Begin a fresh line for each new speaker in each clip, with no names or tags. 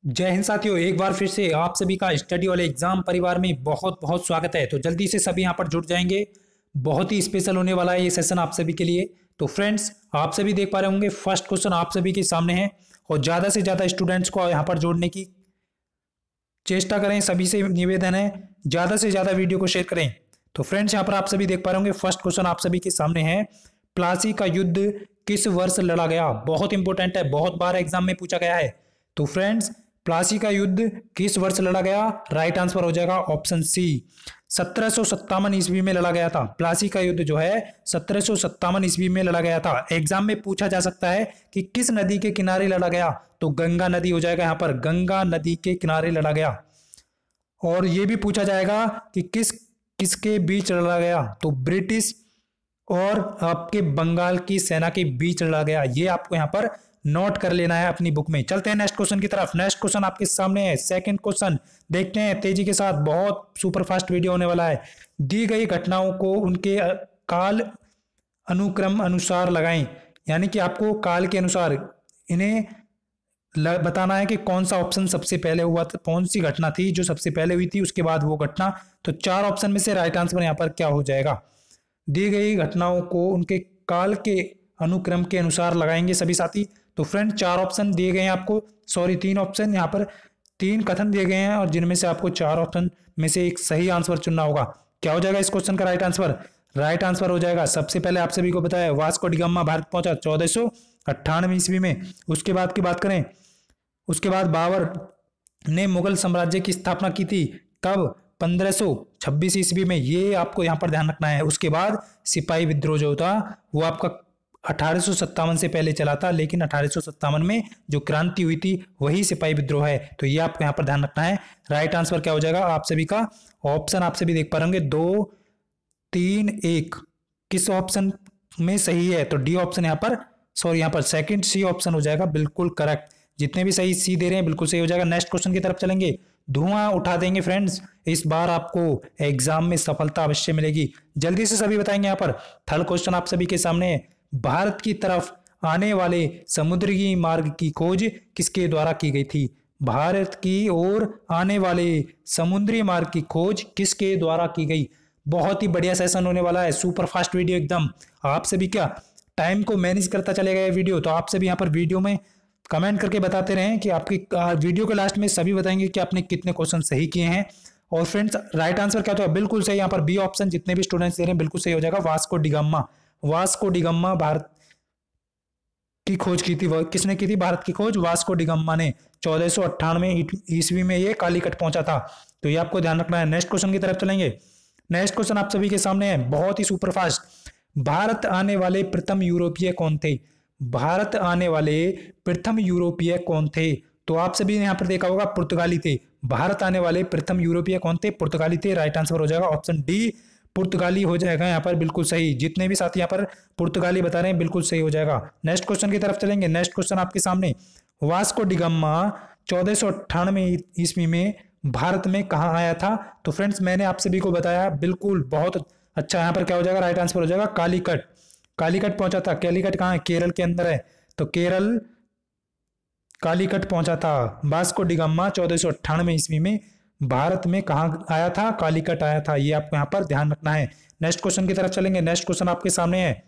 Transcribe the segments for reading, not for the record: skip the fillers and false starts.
जय हिंद साथियों, एक बार फिर से आप सभी का स्टडी वाले एग्जाम परिवार में बहुत बहुत स्वागत है। तो जल्दी से सभी यहाँ पर जुड़ जाएंगे। बहुत ही स्पेशल होने वाला है ये सेशन आप सभी के लिए। तो फ्रेंड्स, आप सभी देख पा रहे होंगे फर्स्ट क्वेश्चन आप सभी के सामने है और ज़्यादा से ज़्यादा स्टूडेंट्स को यहाँ पर जोड़ने की चेष्टा करें। सभी से निवेदन है, ज़्यादा से ज़्यादा वीडियो को शेयर करें। तो फ्रेंड्स, यहाँ पर आप सभी देख पा रहे होंगे फर्स्ट क्वेश्चन आप सभी के सामने है, प्लासी का युद्ध किस वर्ष लड़ा गया। बहुत इंपॉर्टेंट है, बहुत बार एग्जाम में पूछा गया है। तो फ्रेंड्स, प्लासी का युद्ध किस वर्ष लड़ा गया? राइट आंसर हो जाएगा ऑप्शन सी, 1757 ईस्वी में लड़ा गया था। प्लासी का युद्ध जो है 1757 ईस्वी में लड़ा गया था। एग्जाम में पूछा जा सकता है कि किस नदी के किनारे लड़ा गया, तो गंगा नदी हो जाएगा। यहाँ पर गंगा नदी के किनारे लड़ा गया। और ये भी पूछा जाएगा कि किसके बीच लड़ा गया, तो ब्रिटिश और आपके बंगाल की सेना के बीच लड़ा गया। ये आपको यहाँ पर नोट कर लेना है अपनी बुक में। चलते हैं नेक्स्ट क्वेश्चन की तरफ। नेक्स्ट क्वेश्चन आपके सामने है, सेकंड क्वेश्चन देखते हैं तेजी के साथ। बहुत सुपरफास्ट वीडियो होने वाला है। दी गई घटनाओं को उनके काल अनुक्रम अनुसार लगाएं, यानी कि आपको काल के अनुसार इन्हें बताना है कि कौन सा ऑप्शन सबसे पहले हुआ था, कौन सी घटना थी जो सबसे पहले हुई थी, उसके बाद वो घटना। तो चार ऑप्शन में से राइट आंसर यहाँ पर क्या हो जाएगा? दी गई घटनाओं को उनके काल के अनुक्रम के अनुसार लगाएंगे सभी साथी। तो फ्रेंड, चार ऑप्शन दिए गए हैं आपको, सॉरी तीन ऑप्शन, यहाँ पर तीन कथन दिए गए हैं और जिनमें से आपको चार ऑप्शन में से एक सही आंसर चुनना होगा। क्या हो जाएगा इस क्वेश्चन का राइट आंसर? राइट आंसर हो जाएगा, सबसे पहले आप सभी को बताया, वास्को डी गामा भारत पहुंचा 1498 ईस्वी में। उसके बाद की बात करें, उसके बाद बाबर ने मुगल साम्राज्य की स्थापना की थी। कब? 1526 ईस्वी में। ये आपको यहाँ पर ध्यान रखना है। उसके बाद सिपाही विद्रोह जो था वो आपका 1857 से पहले चला था, लेकिन 1857 में जो क्रांति हुई थी वही सिपाही विद्रोह है। तो ये आपको यहाँ पर ध्यान रखना है। राइट आंसर क्या हो जाएगा आप सभी का? ऑप्शन आप सभी देख पा रहे होंगे 2, 3, 1 किस ऑप्शन में सही है? तो डी ऑप्शन यहाँ पर, सॉरी यहाँ पर सेकंड सी ऑप्शन हो जाएगा बिल्कुल करेक्ट। जितने भी सही सी दे रहे हैं बिल्कुल सही हो जाएगा। नेक्स्ट क्वेश्चन की तरफ चलेंगे। धुआं उठा देंगे फ्रेंड्स, इस बार आपको एग्जाम में सफलता अवश्य मिलेगी। जल्दी से सभी बताएंगे। यहाँ पर थर्ड क्वेश्चन आप सभी के सामने है, भारत की तरफ आने वाले समुद्री मार्ग की खोज किसके द्वारा की गई थी? भारत की ओर आने वाले समुद्री मार्ग की खोज किसके द्वारा की गई? बहुत ही बढ़िया सेशन होने वाला है, सुपर फास्ट वीडियो एकदम। आप सभी क्या टाइम को मैनेज करता चलेगा ये वीडियो। तो आप सभी यहाँ पर वीडियो में कमेंट करके बताते रहें कि आपकी वीडियो के लास्ट में सभी बताएंगे कि आपने कितने क्वेश्चन सही किए हैं। और फ्रेंड्स, राइट आंसर क्या होगा? बिल्कुल सही यहाँ पर बी ऑप्शन, जितने भी स्टूडेंट्स दे रहे हैं बिल्कुल सही हो जाएगा। Vasco D gamma, Vasco D gamma Bharat की खोज की थी। किसने की थी भारत की खोज? वास्को डी गामा ने 1498 ईस्वी में ये कालीकट पहुंचा था। तो ये आपको ध्यान रखना है। नेक्स्ट क्वेश्चन की तरफ चलेंगे। नेक्स्ट क्वेश्चन आप सभी के सामने है, बहुत ही सुपरफास्ट। भारत आने वाले प्रथम यूरोपीय कौन थे? भारत आने वाले प्रथम यूरोपीय कौन थे? तो आप सभी ने यहाँ पर देखा होगा पुर्तगाली थे। भारत आने वाले प्रथम यूरोपीय कौन थे? पुर्तगाली थे। राइट आंसर हो जाएगा ऑप्शन डी, पुर्तगाली हो जाएगा यहाँ पर बिल्कुल सही। जितने भी साथी यहाँ पर पुर्तगाली बता रहे हैं बिल्कुल सही हो जाएगा। नेक्स्ट क्वेश्चन की तरफ चलेंगे। नेक्स्ट क्वेश्चन आपके सामने, वास्को डी गामा 1498 ईस्वी में भारत में कहाँ आया था? तो फ्रेंड्स, मैंने आप सभी को बताया बिल्कुल बहुत अच्छा। यहाँ पर क्या हो जाएगा? राइट आंसर हो जाएगा कालीकट। कालीकट पहुंचा था। कालीकट कहाँ है? केरल के अंदर है। तो केरल कालीकट पहुंचा था। वास्को डी गामा 1498 ईस्वी में भारत में कहाँ आया था? कालीकट आया था। ये आपको यहाँ पर ध्यान रखना है। नेक्स्ट क्वेश्चन की तरफ चलेंगे। नेक्स्ट क्वेश्चन आपके सामने है,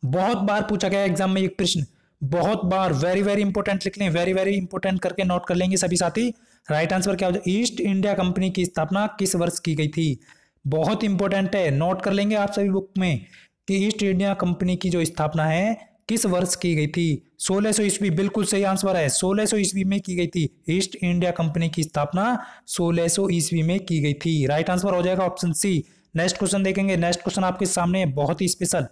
बहुत बार पूछा गया एग्जाम में एक प्रश्न, बहुत बार, वेरी वेरी इंपोर्टेंट लिख लें, वेरी वेरी इंपोर्टेंट करके नोट कर लेंगे सभी साथी। राइट आंसर क्या हो जाए? ईस्ट इंडिया कंपनी की स्थापना किस वर्ष की गई थी? बहुत इंपॉर्टेंट है, नोट कर लेंगे आप सभी बुक में कि ईस्ट इंडिया कंपनी की जो स्थापना है किस वर्ष की गई थी? 1600 ईस्वी, बिल्कुल सही आंसर है। 1600 ईस्वी में की गई थी। ईस्ट इंडिया कंपनी की स्थापना 1600 ईस्वी में की गई थी। राइट आंसर हो जाएगा ऑप्शन सी। नेक्स्ट क्वेश्चन देखेंगे। नेक्स्ट क्वेश्चन आपके सामने है, बहुत ही स्पेशल।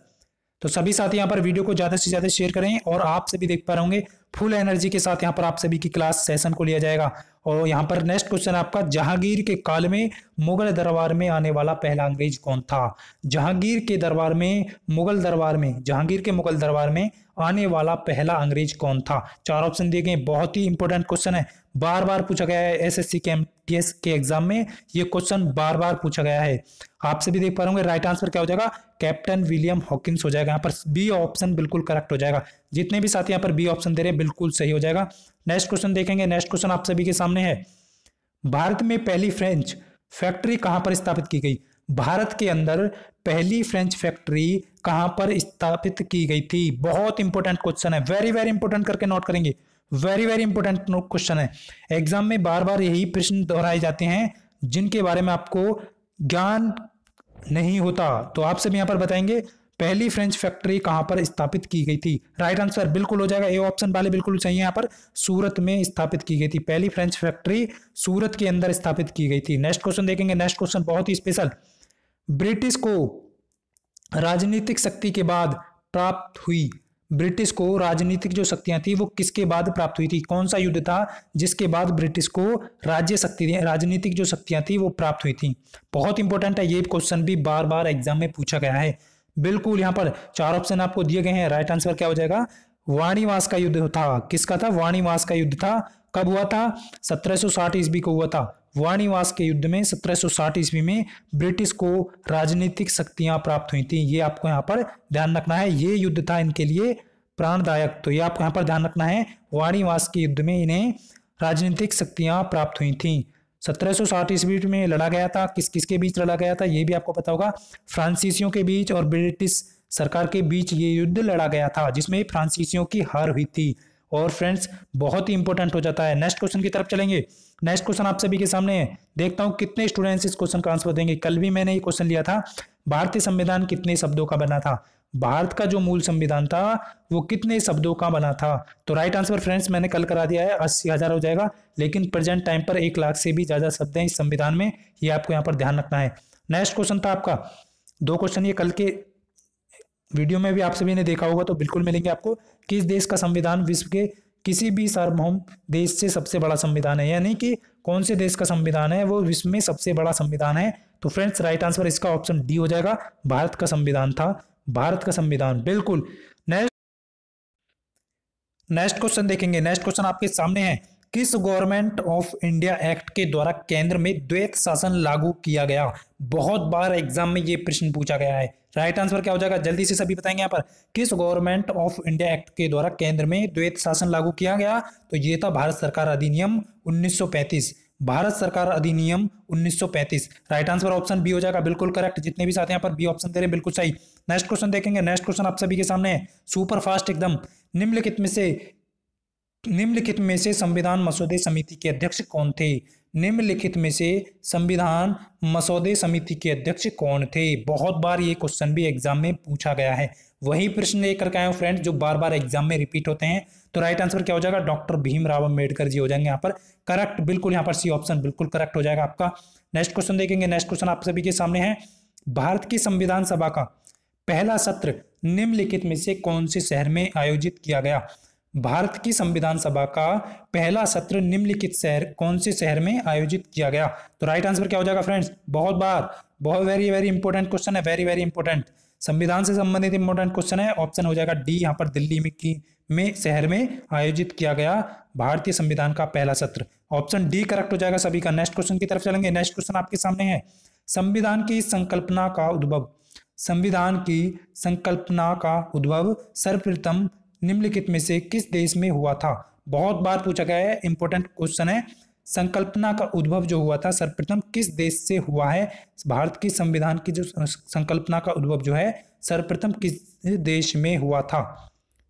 तो सभी साथी यहाँ पर वीडियो को ज्यादा से ज्यादा शेयर करें और आप सभी देख पा रहे होंगे फुल एनर्जी के साथ यहाँ पर आप सभी की क्लास सेशन को लिया जाएगा। और यहाँ पर नेक्स्ट क्वेश्चन आपका, जहांगीर के काल में मुगल दरबार में आने वाला पहला अंग्रेज कौन था? जहांगीर के दरबार में, मुगल दरबार में, जहांगीर के मुगल दरबार में आने वाला पहला अंग्रेज कौन था? चार ऑप्शन दिए गए। बहुत ही इंपॉर्टेंट क्वेश्चन है, बार बार पूछा गया है एसएससी के एमटीएस के एग्जाम में। ये क्वेश्चन बार बार पूछा गया है। आप सभी देख पा रहे होंगे। राइट आंसर क्या हो जाएगा? कैप्टन विलियम हॉकिंस हो जाएगा। यहाँ पर बी ऑप्शन बिल्कुल करेक्ट हो जाएगा। जितने भी साथी यहाँ पर बी ऑप्शन दे रहे हैं बिल्कुल सही हो जाएगा। नेक्स्ट क्वेश्चन देखेंगे। नेक्स्ट क्वेश्चन आप सभी के सामने है, भारत में पहली फ्रेंच फैक्ट्री कहां पर स्थापित की गई? भारत के अंदर पहली फ्रेंच फैक्ट्री कहां पर स्थापित की गई थी? बहुत इंपॉर्टेंट क्वेश्चन है, वेरी वेरी इंपॉर्टेंट करके नोट करेंगे। वेरी वेरी इंपॉर्टेंट क्वेश्चन है। एग्जाम में बार बार यही प्रश्न दोहराए जाते हैं जिनके बारे में आपको ज्ञान नहीं होता। तो आप सब यहां पर बताएंगे पहली फ्रेंच फैक्ट्री कहां पर स्थापित की गई थी? राइट आंसर बिल्कुल हो जाएगा, ए ऑप्शन वाले बिल्कुल सही है। यहां पर सूरत में स्थापित की गई थी। पहली फ्रेंच फैक्ट्री सूरत के अंदर स्थापित की गई थी। नेक्स्ट क्वेश्चन देखेंगे। नेक्स्ट क्वेश्चन बहुत ही स्पेशल, ब्रिटिश को राजनीतिक शक्ति के बाद प्राप्त हुई, ब्रिटिश को राजनीतिक जो शक्तियां थी वो किसके बाद प्राप्त हुई थी? कौन सा युद्ध था जिसके बाद ब्रिटिश को राज्य शक्ति राजनीतिक जो शक्तियां थी वो प्राप्त हुई थी? बहुत इंपॉर्टेंट है, ये क्वेश्चन भी बार बार एग्जाम में पूछा गया है। बिल्कुल यहाँ पर 4 ऑप्शन आपको दिए गए हैं। राइट आंसर क्या हो जाएगा? वाणिवास का युद्ध था। किसका था? वाणिवास का युद्ध था। कब हुआ था? 1760 ईस्वी को हुआ था। वाणिवास के युद्ध में 1760 ईस्वी में ब्रिटिश को राजनीतिक शक्तियां प्राप्त हुई थी। ये आपको यहाँ पर ध्यान रखना है, ये युद्ध था इनके लिए प्राणदायक। तो ये आपको यहाँ पर ध्यान रखना है, वाणिवास के युद्ध में इन्हें राजनीतिक शक्तियां प्राप्त हुई थी। 1760 ईस्वी में लड़ा गया था। किस किस के बीच लड़ा गया था ये भी आपको पता होगा। फ्रांसीसियों के बीच और ब्रिटिश सरकार के बीच ये युद्ध लड़ा गया था जिसमें फ्रांसीसियों की हार हुई थी। और फ्रेंड्स बहुत ही इंपॉर्टेंट हो जाता है। नेक्स्ट क्वेश्चन की तरफ चलेंगे। नेक्स्ट क्वेश्चन आप सभी के सामने है, देखता हूं कितने स्टूडेंट्स इस क्वेश्चन का आंसर देंगे। कल भी मैंने ये क्वेश्चन लिया था, भारतीय संविधान कितने शब्दों का बना था? भारत का जो मूल संविधान था वो कितने शब्दों का बना था? तो राइट आंसर फ्रेंड्स मैंने कल करा दिया है, 80,000 हो जाएगा। लेकिन प्रेजेंट टाइम पर 1 लाख से भी ज्यादा शब्द हैं इस संविधान में, ये आपको यहाँ पर ध्यान रखना है। नेक्स्ट क्वेश्चन था आपका 2 क्वेश्चन, ये कल के वीडियो में भी आप सभी ने देखा होगा, तो बिल्कुल मिलेंगे आपको। किस देश का संविधान विश्व के किसी भी सार्वभौम देश से सबसे बड़ा संविधान है? यानी कि कौन से देश का संविधान है वो विश्व में सबसे बड़ा संविधान है? तो फ्रेंड्स राइट आंसर इसका ऑप्शन डी हो जाएगा, भारत का संविधान था, भारत का संविधान। बिल्कुल। नेक्स्ट क्वेश्चन देखेंगे। नेक्स्ट क्वेश्चन आपके सामने है, किस गवर्नमेंट ऑफ इंडिया एक्ट के द्वारा केंद्र में द्वैत शासन लागू किया गया? बहुत बार एग्जाम में ये प्रश्न पूछा गया है। राइट आंसर क्या हो जाएगा? जल्दी से सभी बताएंगे यहाँ पर। किस गवर्नमेंट ऑफ इंडिया एक्ट के द्वारा केंद्र में द्वैत शासन लागू किया गया? तो ये था भारत सरकार अधिनियम 1935। भारत सरकार अधिनियम 1935। राइट आंसर ऑप्शन बी हो जाएगा, बिल्कुल करेक्ट। जितने भी साथ यहाँ पर बी ऑप्शन दे रहे हैं बिल्कुल सही। नेक्स्ट क्वेश्चन देखेंगे। नेक्स्ट क्वेश्चन आप सभी के सामने है, सुपर फास्ट एकदम। निम्नलिखित में से संविधान मसौदे समिति के अध्यक्ष कौन थे? निम्नलिखित में से संविधान मसौदे समिति के अध्यक्ष कौन थे? बहुत बार ये क्वेश्चन भी एग्जाम में पूछा गया है। वही प्रश्न लेकर के आए हूं फ्रेंड्स जो बार बार एग्जाम में रिपीट होते हैं। तो राइट आंसर क्या हो जाएगा? डॉक्टर भीमराव अंबेडकर जी हो जाएंगे यहाँ पर करेक्ट। बिल्कुल यहाँ पर सी ऑप्शन बिल्कुल करेक्ट हो जाएगा आपका। नेक्स्ट क्वेश्चन देखेंगे। नेक्स्ट क्वेश्चन आप सभी के सामने है, भारत की संविधान सभा का पहला सत्र निम्नलिखित में से कौन से शहर में आयोजित किया गया? भारत की संविधान सभा का पहला सत्र निम्नलिखित कौन से शहर में आयोजित किया गया? तो राइट आंसर क्या हो जाएगा फ्रेंड्स? बहुत वेरी वेरी इंपॉर्टेंट क्वेश्चन है, वेरी वेरी इंपॉर्टेंट, संविधान से संबंधित इंपॉर्टेंट क्वेश्चन है। ऑप्शन हो जाएगा डी, यहाँ पर दिल्ली में शहर में आयोजित किया गया भारतीय संविधान का पहला सत्र। ऑप्शन डी करेक्ट हो जाएगा सभी का। नेक्स्ट क्वेश्चन की तरफ चलेंगे। नेक्स्ट क्वेश्चन आपके सामने है, संविधान की संकल्पना का उद्भव, संविधान की संकल्पना का उद्भव सर्वप्रथम निम्नलिखित में से किस देश में हुआ था? बहुत बार पूछा गया है, इंपॉर्टेंट क्वेश्चन है। संकल्पना का उद्भव जो हुआ था सर्वप्रथम किस देश से हुआ है? भारत की संविधान की जो संकल्पना का उद्भव जो है सर्वप्रथम किस देश में हुआ था?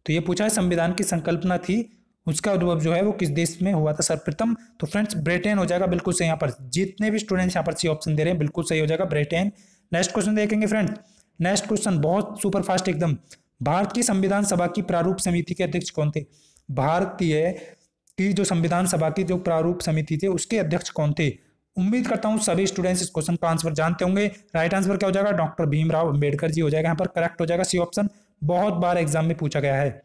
तो ये पूछा है संविधान की संकल्पना थी उसका उद्भव जो है वो किस देश में हुआ था सर्वप्रथम? तो फ्रेंड्स ब्रिटेन हो जाएगा, बिल्कुल सही। यहाँ पर जितने भी स्टूडेंट्स यहाँ पर सी ऑप्शन दे रहे हैं बिल्कुल सही हो जाएगा, ब्रिटेन। नेक्स्ट क्वेश्चन देखेंगे फ्रेंड्स। नेक्स्ट क्वेश्चन बहुत सुपर फास्ट एकदम, भारत की संविधान सभा की प्रारूप समिति के अध्यक्ष कौन थे? भारतीय की जो संविधान सभा की जो प्रारूप समिति थे उसके अध्यक्ष कौन थे? उम्मीद करता हूं सभी स्टूडेंट्स इस क्वेश्चन का आंसर जानते होंगे। राइट आंसर क्या हो जाएगा? डॉक्टर भीमराव अंबेडकर जी हो जाएगा, यहाँ पर करेक्ट हो जाएगा सी ऑप्शन। बहुत बार एग्जाम में पूछा गया है।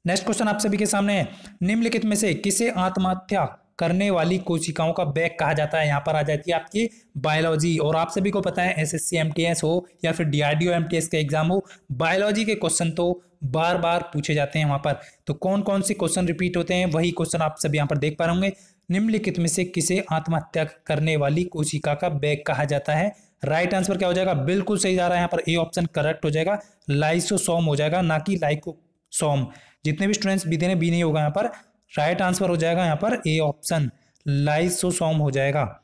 नेक्स्ट क्वेश्चन आप सभी के सामने है, निम्नलिखित में से किसे आत्महत्या करने वाली कोशिकाओं का बैग कहा जाता है? यहाँ पर आ जाती है आपकी बायोलॉजी। और आप सभी को पता है एसएससी एमटीएस हो या फिर डीआरडीओ एमटीएस का एग्जाम हो, बायोलॉजी के क्वेश्चन तो बार बार पूछे जाते हैं वहां पर। तो कौन कौन से क्वेश्चन रिपीट होते हैं वही क्वेश्चन आप सभी यहाँ पर देख पा रहे होंगे। निम्नलिखित में से किसे आत्महत्या करने वाली कोशिका का बैग कहा जाता है? राइट आंसर क्या हो जाएगा, बिल्कुल सही जा रहा है यहाँ पर, ए ऑप्शन करेक्ट हो जाएगा, लाइसोसोम हो जाएगा, ना कि लाइकोसोम। जितने भी स्टूडेंट्स बी दे रहे, बी नहीं होगा यहाँ पर, राइट आंसर हो जाएगा यहाँ पर ए ऑप्शन, लाइसोसोम हो जाएगा,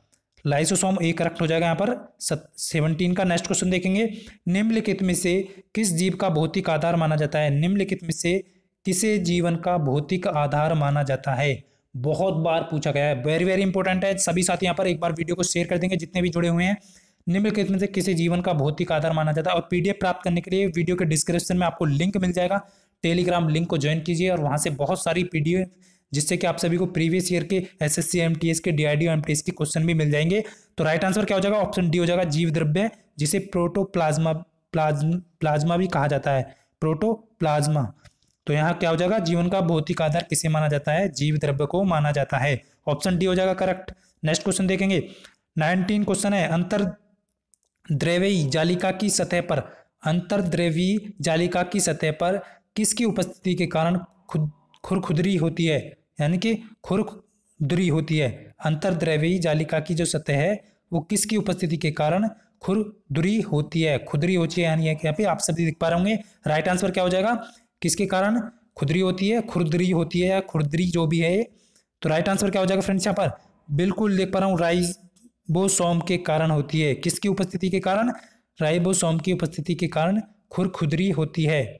लाइसोसोम ए करेक्ट हो जाएगा यहाँ पर। 17 का नेक्स्ट क्वेश्चन देखेंगे, निम्नलिखित में से किस जीव का भौतिक आधार माना जाता है, निम्नलिखित में से किसे जीवन का भौतिक आधार माना जाता है, बहुत बार पूछा गया है, वेरी वेरी इंपॉर्टेंट है। सभी साथी यहाँ पर एक बार वीडियो को शेयर कर देंगे जितने भी जुड़े हुए हैं। निम्नलिखित में से किसी जीवन का भौतिक आधार माना जाता है, और पीडीएफ प्राप्त करने के लिए वीडियो के डिस्क्रिप्शन में आपको लिंक मिल जाएगा, टेलीग्राम लिंक को ज्वाइन कीजिए और वहां से बहुत सारी पीडीएफ, जिससे कि आप सभी को प्रीवियस ईयर के एसएससी एमटीएस के डीआरडीओ एमटीएस के क्वेश्चन भी मिल जाएंगे। तो राइट आंसर क्या हो जाएगा, ऑप्शन डी हो जाएगा, जीव द्रव्य, जिसे प्रोटोप्लाज्मा प्लाज्मा भी कहा जाता है, प्रोटोप्लाज्मा। तो यहाँ क्या हो जाएगा, जीवन का भौतिक आधार किसे माना जाता है, जीव द्रव्य को माना जाता है, ऑप्शन डी हो जाएगा करेक्ट। नेक्स्ट क्वेश्चन देखेंगे, 19 क्वेश्चन है, अंतर्द्रव्यी जालिका की सतह पर, अंतर्द्रव्यी जालिका की सतह पर किसकी उपस्थिति के कारण खुरखुदरी होती है, यानी कि खुरखुदरी होती है। अंतर्द्रव्यी जालिका की जो सतह है वो किसकी उपस्थिति के कारण खुरदुरी होती है, खुदरी होती है, यानी यहाँ पे आप सभी देख पा रहे होंगे। राइट आंसर क्या हो जाएगा, किसके कारण खुदरी होती है, खुरदरी होती है या खुरदरी जो भी है। तो राइट आंसर क्या हो जाएगा फ्रेंड्स, यहाँ पर बिल्कुल देख पा रहा हूँ, राइबोसोम के कारण होती है, किसकी उपस्थिति के कारण, राइबोसोम की उपस्थिति के कारण खुरदुरी होती है,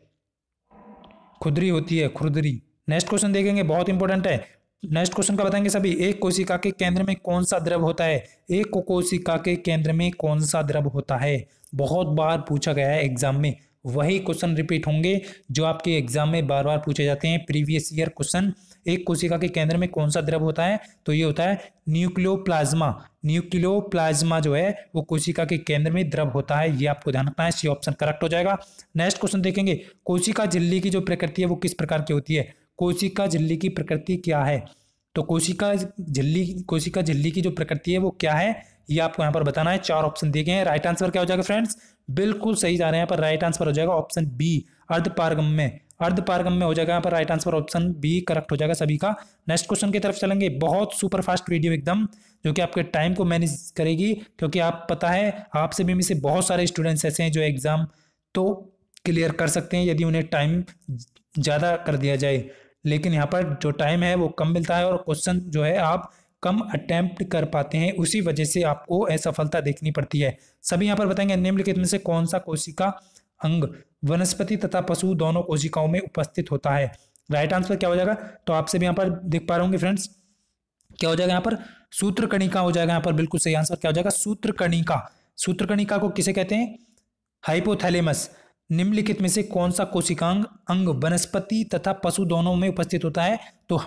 खुदरी होती है, खुरदरी। नेक्स्ट क्वेश्चन देखेंगे, बहुत इंपॉर्टेंट है। नेक्स्ट क्वेश्चन का बताएंगे सभी, एक कोशिका के केंद्र में कौन सा द्रव होता है, एक कोशिका के केंद्र में कौन सा द्रव होता है, बहुत बार पूछा गया है एग्जाम में, वही क्वेश्चन रिपीट होंगे जो आपके एग्जाम में बार बार पूछे जाते हैं, प्रीवियस ईयर क्वेश्चन। एक कोशिका के केंद्र में कौन सा द्रव होता है, तो ये होता है न्यूक्लियोप्लाज्मा, न्यूक्लियोप्लाज्मा जो है वो कोशिका के केंद्र में द्रव होता है, ये आपको ध्यान रखना है, सी ऑप्शन करेक्ट हो जाएगा। नेक्स्ट क्वेश्चन देखेंगे, कोशिका झिल्ली की जो प्रकृति है वो किस प्रकार की होती है, कोशिका झिल्ली की प्रकृति क्या है, तो कोशिका झिल्ली की जो प्रकृति है वो क्या है, ये आपको यहाँ पर बताना है। 4 ऑप्शन दिए गए हैं, राइट आंसर क्या हो जाएगा फ्रेंड्स, बिल्कुल सही जा रहे हैं यहाँ पर, राइट आंसर हो जाएगा ऑप्शन बी, अर्धपारगम्य, अर्धपारगम्य हो जाएगा यहाँ पर, right answer option B correct हो जाएगा सभी का। नेक्स्ट क्वेश्चन की तरफ चलेंगे, बहुत सुपर फास्ट वीडियो एकदम, जो कि आपके टाइम को मैनेज करेगी, क्योंकि आप पता है आप सभी में से बहुत सारे स्टूडेंट्स ऐसे हैं जो एग्जाम तो क्लियर कर सकते हैं यदि उन्हें टाइम ज़्यादा कर दिया जाए, लेकिन यहाँ पर जो टाइम है वो कम मिलता है और क्वेश्चन जो है आप कम अटेम्प्ट कर पाते हैं, उसी वजह से आपको असफलता देखनी पड़ती है। सभी यहाँ पर बताएंगे, निम्नलिखित में से कौन सा कोशिका अंग वनस्पति तथा पशु दोनों कोशिकाओं में उपस्थित होता है, राइट आंसर क्या हो जाएगा, तो आप सभी यहाँ पर देख पा रहे होंगे फ्रेंड्स, क्या हो जाएगा यहाँ पर, सूत्रकणिका हो जाएगा यहाँ पर, बिल्कुल सही आंसर क्या हो जाएगा, सूत्रकणिका। सूत्रकणिका को किसे कहते हैं, हाइपोथैलेमस। निम्नलिखित में से कौन सा कोशिकांग अंग वनस्पति तथा पशु दोनों में उपस्थित होता है, तो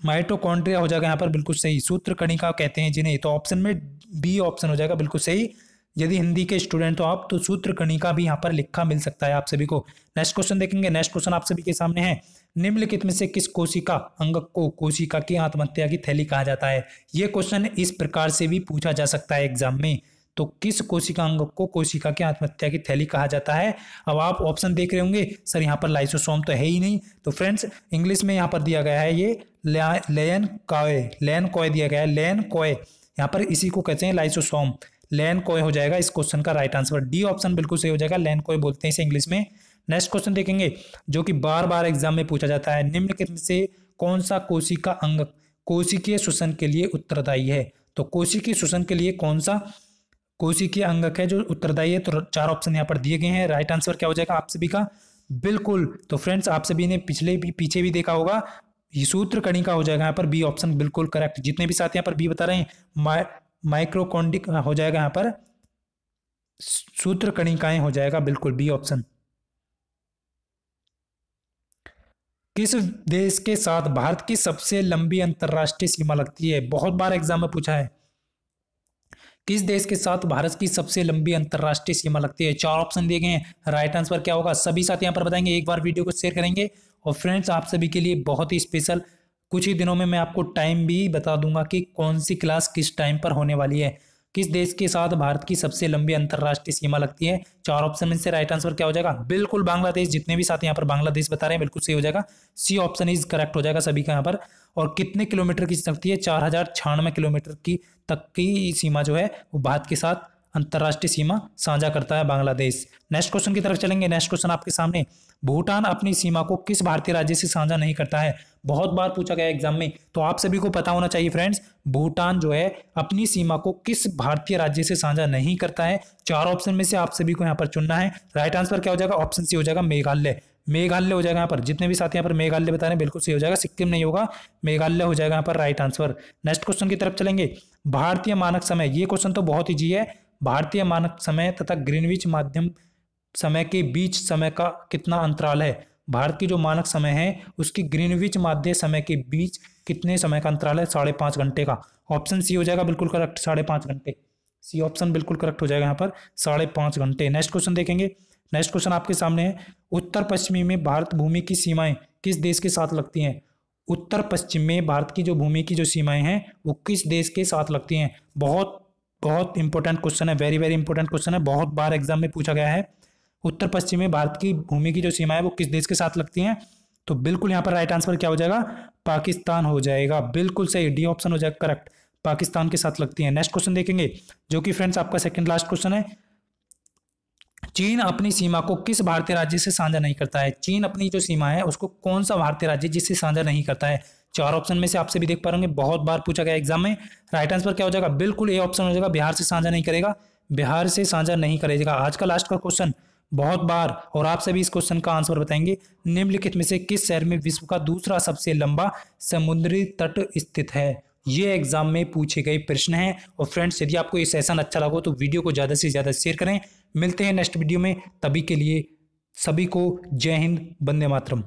माइटोकॉन्ड्रिया हो जाएगा यहाँ पर, बिल्कुल सही, सूत्रकणिका कहते हैं जिन्हें, तो ऑप्शन में बी ऑप्शन हो जाएगा बिल्कुल सही। यदि हिंदी के स्टूडेंट हो आप तो सूत्रकणिका भी यहाँ पर लिखा मिल सकता है आप सभी को। नेक्स्ट क्वेश्चन देखेंगे, नेक्स्ट क्वेश्चन आप सभी के सामने है, निम्नलिखित में से किस कोशिका अंग को कोशिका की आत्महत्या की थैली कहा जाता है, ये क्वेश्चन इस प्रकार से भी पूछा जा सकता है एग्जाम में, तो किस कोशिका अंग को कोशिका की आत्महत्या की थैली कहा जाता है। अब आप ऑप्शन देख रहे होंगे सर यहाँ पर लाइसोसोम तो है ही नहीं, तो फ्रेंड्स इंग्लिश में यहाँ पर दिया गया है ये लेन कॉय दिया गया है, लेन कॉय, यहाँ पर इसी को कहते हैं लाइसोसोम, लेन कॉय हो जाएगा इस क्वेश्चन का राइट आंसर, डी ऑप्शन बिल्कुल सही हो जाएगा, लेन कॉय बोलते हैं इसे इंग्लिश में। नेक्स्ट क्वेश्चन देखेंगे जो कि बार बार एग्जाम में पूछा जाता है, निम्नलिखित में से कौन सा कोशिका अंग कोशिकीय श्वसन के लिए उत्तरदायी है, तो कोशिकीय श्वसन के लिए कौन सा कोशिकीय अंगक है जो उत्तरदायी है, तो 4 ऑप्शन यहाँ पर दिए गए हैं, राइट आंसर क्या हो जाएगा आप सभी का, बिल्कुल, तो फ्रेंड्स आप सभी ने पीछे भी देखा होगा, ये सूत्रकणिका हो जाएगा यहाँ पर, बी ऑप्शन बिल्कुल करेक्ट। जितने भी साथी यहाँ पर बी बता रहे हैं, माइक्रोकॉन्डिक हो जाएगा यहाँ पर, सूत्रकणिकाएं हो जाएगा बिल्कुल बी ऑप्शन। किस देश के साथ भारत की सबसे लंबी अंतरराष्ट्रीय सीमा लगती है, बहुत बार एग्जाम में पूछा है, किस देश के साथ भारत की सबसे लंबी अंतरराष्ट्रीय सीमा लगती है, 4 ऑप्शन दिए गए हैं, राइट आंसर क्या होगा सभी साथी यहाँ पर बताएंगे, एक बार वीडियो को शेयर करेंगे। और फ्रेंड्स आप सभी के लिए बहुत ही स्पेशल, कुछ ही दिनों में मैं आपको टाइम भी बता दूंगा कि कौन सी क्लास किस टाइम पर होने वाली है। किस देश के साथ भारत की सबसे लंबी अंतरराष्ट्रीय सीमा लगती है, 4 ऑप्शन में से राइट आंसर क्या हो जाएगा, बिल्कुल बांग्लादेश। जितने भी साथी यहाँ पर बांग्लादेश बता रहे हैं बिल्कुल सही हो जाएगा, सी ऑप्शन इज करेक्ट हो जाएगा सभी का यहाँ पर। और कितने किलोमीटर की लगती है, 4096 किलोमीटर की तक की सीमा जो है वो भारत के साथ अंतर्राष्ट्रीय सीमा साझा करता है बांग्लादेश। नेक्स्ट क्वेश्चन की तरफ चलेंगे। नेक्स्ट क्वेश्चन आपके सामने, भूटान अपनी सीमा को किस भारतीय राज्य से साझा नहीं करता है? बहुत बार पूछा गया एग्जाम में, तो आप सभी को पता होना चाहिए फ्रेंड्स, भूटान जो है अपनी सीमा को किस भारतीय राज्य से साझा नहीं करता है। 4 ऑप्शन में से आप सभी को यहाँ पर चुनना है। राइट आंसर क्या हो जाएगा? ऑप्शन सी हो जाएगा, मेघालय। मेघालय हो जाएगा यहाँ पर। जितने भी साथी यहाँ पर मेघालय बता रहे हैं बिल्कुल सही हो जाएगा, सिक्किम नहीं होगा, मेघालय हो जाएगा यहाँ पर राइट आंसर। नेक्स्ट क्वेश्चन की तरफ चलेंगे। भारतीय मानक समय, ये क्वेश्चन तो बहुत ईजी है। भारतीय मानक समय तथा ग्रीनविच माध्यम समय के बीच समय का कितना अंतराल है? भारत की जो मानक समय है उसकी ग्रीनविच माध्य समय के बीच कितने समय का अंतराल है? 5.5 घंटे का। ऑप्शन सी हो जाएगा बिल्कुल करेक्ट, 5.5 घंटे। सी ऑप्शन बिल्कुल करेक्ट हो जाएगा यहाँ पर, 5.5 घंटे। नेक्स्ट क्वेश्चन देखेंगे। नेक्स्ट क्वेश्चन आपके सामने है, उत्तर पश्चिमी में भारत भूमि की सीमाएं किस देश के साथ लगती हैं? उत्तर पश्चिम में भारत की जो भूमि की जो सीमाएं हैं वो किस देश के साथ लगती हैं? बहुत बहुत इंपॉर्टेंट क्वेश्चन है, वेरी वेरी इंपॉर्टेंट क्वेश्चन है, बहुत बार एग्जाम में पूछा गया है। उत्तर पश्चिम में भारत की भूमि की जो सीमा है वो किस देश के साथ लगती हैं? तो बिल्कुल यहाँ पर राइट आंसर क्या हो जाएगा? पाकिस्तान हो जाएगा। बिल्कुल सही, डी ऑप्शन हो जाएगा करेक्ट, पाकिस्तान के साथ लगती है। नेक्स्ट क्वेश्चन देखेंगे जो कि फ्रेंड्स आपका सेकंड लास्ट क्वेश्चन है। चीन अपनी सीमा को किस भारतीय राज्य से साझा नहीं करता है? चीन अपनी जो सीमा है उसको कौन सा भारतीय राज्य जिससे साझा नहीं करता है? 4 ऑप्शन में से आपसे भी देख पा रहे, बहुत बार पूछा गया एग्जाम में। राइट आंसर क्या हो जाएगा? बिल्कुल ए ऑप्शन हो जाएगा, बिहार से साझा नहीं करेगा, बिहार से साझा नहीं करेगा। आज का लास्ट का क्वेश्चन बहुत बार, और आप सभी इस क्वेश्चन का आंसर बताएंगे। निम्नलिखित में से किस शहर में विश्व का दूसरा सबसे लंबा समुद्री तट स्थित है? ये एग्जाम में पूछे गए प्रश्न हैं। और फ्रेंड्स यदि आपको ये सेशन अच्छा लगा तो वीडियो को ज़्यादा से ज़्यादा शेयर करें। मिलते हैं नेक्स्ट वीडियो में, तभी के लिए सभी को जय हिंद, वंदे मातरम।